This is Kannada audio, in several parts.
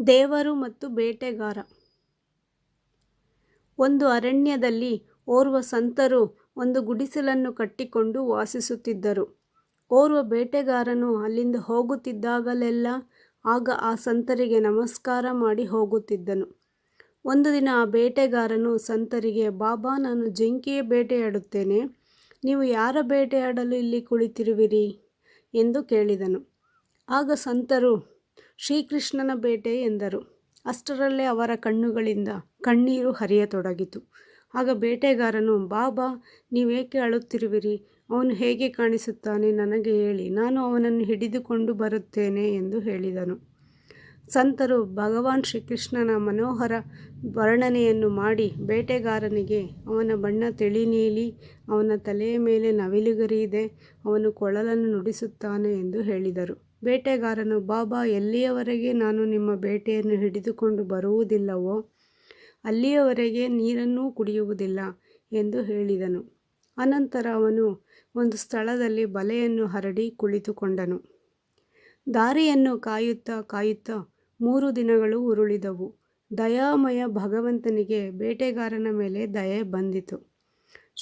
ದೇವರು ಮತ್ತು ಬೇಟೆಗಾರ. ಒಂದು ಅರಣ್ಯದಲ್ಲಿ ಓರ್ವ ಸಂತರು ಒಂದು ಗುಡಿಸಲನ್ನು ಕಟ್ಟಿಕೊಂಡು ವಾಸಿಸುತ್ತಿದ್ದರು. ಓರ್ವ ಬೇಟೆಗಾರನು ಅಲ್ಲಿಂದ ಹೋಗುತ್ತಿದ್ದಾಗಲೆಲ್ಲ ಆಗ ಆ ಸಂತರಿಗೆ ನಮಸ್ಕಾರ ಮಾಡಿ ಹೋಗುತ್ತಿದ್ದನು. ಒಂದು ದಿನ ಆ ಬೇಟೆಗಾರನು ಸಂತರಿಗೆ, ಬಾಬಾ, ನಾನು ಜಿಂಕೆಯ ಬೇಟೆಯಾಡುತ್ತೇನೆ, ನೀವು ಯಾರ ಬೇಟೆಯಾಡಲು ಇಲ್ಲಿ ಕುಳಿತಿರುವಿರಿ ಎಂದು ಕೇಳಿದನು. ಆಗ ಸಂತರು, ಶ್ರೀಕೃಷ್ಣನ ಬೇಟೆ ಎಂದರು. ಅಷ್ಟರಲ್ಲೇ ಅವರ ಕಣ್ಣುಗಳಿಂದ ಕಣ್ಣೀರು ಹರಿಯತೊಡಗಿತು. ಆಗ ಬೇಟೆಗಾರನು, ಬಾಬಾ, ನೀವೇಕೆ ಅಳುತ್ತಿರುವಿರಿ? ಅವನು ಹೇಗೆ ಕಾಣಿಸುತ್ತಾನೆ ನನಗೆ ಹೇಳಿ, ನಾನು ಅವನನ್ನು ಹಿಡಿದುಕೊಂಡು ಬರುತ್ತೇನೆ ಎಂದು ಹೇಳಿದನು. ಸಂತರು ಭಗವಾನ್ ಶ್ರೀಕೃಷ್ಣನ ಮನೋಹರ ವರ್ಣನೆಯನ್ನು ಮಾಡಿ ಬೇಟೆಗಾರನಿಗೆ, ಅವನ ಬಣ್ಣ ತಿಳಿ ನೀಲಿ, ಅವನ ತಲೆಯ ಮೇಲೆ ನವಿಲುಗರಿ ಇದೆ, ಅವನು ಕೊಳಲನ್ನು ನುಡಿಸುತ್ತಾನೆ ಎಂದು ಹೇಳಿದರು. ಬೇಟೆಗಾರನು, ಬಾಬಾ, ಎಲ್ಲಿಯವರೆಗೆ ನಾನು ನಿಮ್ಮ ಬೇಟೆಯನ್ನು ಹಿಡಿದುಕೊಂಡು ಬರುವುದಿಲ್ಲವೋ ಅಲ್ಲಿಯವರೆಗೆ ನೀರನ್ನೂ ಕುಡಿಯುವುದಿಲ್ಲ ಎಂದು ಹೇಳಿದನು. ಅನಂತರ ಅವನು ಒಂದು ಸ್ಥಳದಲ್ಲಿ ಬಲೆಯನ್ನು ಹರಡಿ ಕುಳಿತುಕೊಂಡನು. ದಾರಿಯನ್ನು ಕಾಯುತ್ತಾ ಕಾಯುತ್ತಾ 3 ದಿನಗಳು ಉರುಳಿದವು. ದಯಾಮಯ ಭಗವಂತನಿಗೆ ಬೇಟೆಗಾರನ ಮೇಲೆ ದಯೆ ಬಂದಿತು.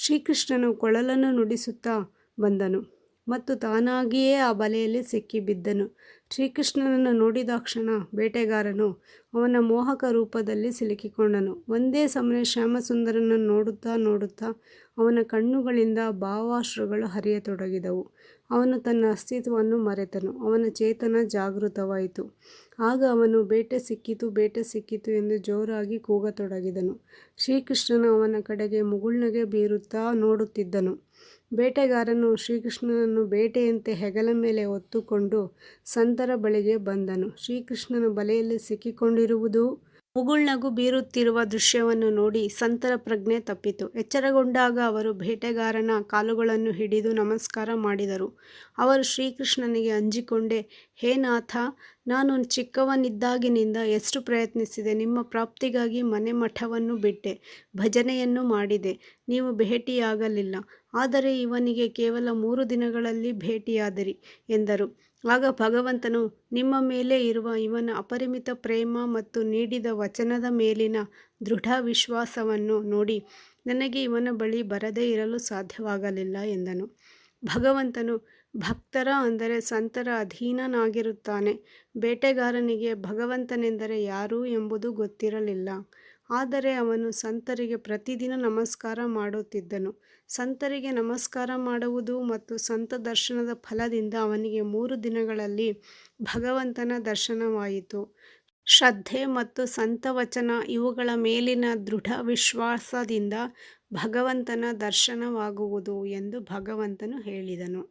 ಶ್ರೀಕೃಷ್ಣನು ಕೊಳಲನ್ನು ನುಡಿಸುತ್ತಾ ಬಂದನು ಮತ್ತು ತಾನಾಗಿಯೇ ಆ ಬಲೆಯಲ್ಲಿ ಸಿಕ್ಕಿಬಿದ್ದನು. ಶ್ರೀಕೃಷ್ಣನನ್ನು ನೋಡಿದಾಕ್ಷಣ ಬೇಟೆಗಾರನು ಅವನ ಮೋಹಕ ರೂಪದಲ್ಲಿ ಸಿಲುಕಿಕೊಂಡನು. ಒಂದೇ ಸಮನೆ ಶ್ಯಾಮಸುಂದರನನ್ನು ನೋಡುತ್ತಾ ನೋಡುತ್ತಾ ಅವನ ಕಣ್ಣುಗಳಿಂದ ಭಾವಾಶ್ರುಗಳು ಹರಿಯತೊಡಗಿದವು. ಅವನು ತನ್ನ ಅಸ್ತಿತ್ವವನ್ನು ಮರೆತನು. ಅವನ ಚೇತನ ಜಾಗೃತವಾಯಿತು. ಆಗ ಅವನು ಬೇಟೆ ಸಿಕ್ಕಿತು, ಬೇಟೆ ಸಿಕ್ಕಿತು ಎಂದು ಜೋರಾಗಿ ಕೂಗತೊಡಗಿದನು. ಶ್ರೀಕೃಷ್ಣನು ಅವನ ಕಡೆಗೆ ಮುಗುಳ್ನಗೆ ಬೀರುತ್ತಾ ನೋಡುತ್ತಿದ್ದನು. ಬೇಟೆಗಾರನು ಶ್ರೀಕೃಷ್ಣನನ್ನು ಬೇಟೆಯಂತೆ ಹೆಗಲ ಮೇಲೆ ಹೊತ್ತುಕೊಂಡು ಸಂತರ ಬಳಿಗೆ ಬಂದನು. ಶ್ರೀಕೃಷ್ಣನ ಬಲೆಯಲ್ಲಿ ಸಿಕ್ಕಿಕೊಂಡಿರುವುದು ಮುಗುಳ್ನಗು ಬೀರುತ್ತಿರುವ ದೃಶ್ಯವನ್ನು ನೋಡಿ ಸಂತರ ಪ್ರಜ್ಞೆ ತಪ್ಪಿತು. ಎಚ್ಚರಗೊಂಡಾಗ ಅವರು ಬೇಟೆಗಾರನ ಕಾಲುಗಳನ್ನು ಹಿಡಿದು ನಮಸ್ಕಾರ ಮಾಡಿದರು. ಅವರು ಶ್ರೀಕೃಷ್ಣನಿಗೆ ಅಂಜಿಕೊಂಡೇ, ಹೇ ನಾಥ, ನಾನು ಚಿಕ್ಕವನಿದ್ದಾಗಿನಿಂದ ಎಷ್ಟು ಪ್ರಯತ್ನಿಸಿದೆ. ನಿಮ್ಮ ಪ್ರಾಪ್ತಿಗಾಗಿ ಮನೆ ಮಠವನ್ನು ಬಿಟ್ಟೆ, ಭಜನೆಯನ್ನು ಮಾಡಿದೆ, ನೀವು ಭೇಟಿಯಾಗಲಿಲ್ಲ. ಆದರೆ ಇವನಿಗೆ ಕೇವಲ 3 ದಿನಗಳಲ್ಲಿ ಭೇಟಿಯಾದಿರಿ ಎಂದರು. ಆಗ ಭಗವಂತನು, ನಿಮ್ಮ ಮೇಲೆ ಇರುವ ಇವನ ಅಪರಿಮಿತ ಪ್ರೇಮ ಮತ್ತು ನೀಡಿದ ವಚನದ ಮೇಲಿನ ದೃಢ ವಿಶ್ವಾಸವನ್ನು ನೋಡಿ ನನಗೆ ಇವನ ಬಳಿ ಬರದೇ ಇರಲು ಸಾಧ್ಯವಾಗಲಿಲ್ಲ ಎಂದನು. ಭಗವಂತನು ಭಕ್ತರ ಅಂದರೆ ಸಂತರ ಅಧೀನನಾಗಿರುತ್ತಾನೆ. ಬೇಟೆಗಾರನಿಗೆ ಭಗವಂತನೆಂದರೆ ಯಾರು ಎಂಬುದು ಗೊತ್ತಿರಲಿಲ್ಲ. ಆದರೆ ಅವನು ಸಂತರಿಗೆ ಪ್ರತಿದಿನ ನಮಸ್ಕಾರ ಮಾಡುತ್ತಿದ್ದನು. ಸಂತರಿಗೆ ನಮಸ್ಕಾರ ಮಾಡುವುದು ಮತ್ತು ಸಂತ ದರ್ಶನದ ಫಲದಿಂದ ಅವನಿಗೆ 3 ದಿನಗಳಲ್ಲಿ ಭಗವಂತನ ದರ್ಶನವಾಯಿತು. ಶ್ರದ್ಧೆ ಮತ್ತು ಸಂತವಚನ ಇವುಗಳ ಮೇಲಿನ ದೃಢ ವಿಶ್ವಾಸದಿಂದ ಭಗವಂತನ ದರ್ಶನವಾಗುವುದು ಎಂದು ಭಗವಂತನು ಹೇಳಿದನು.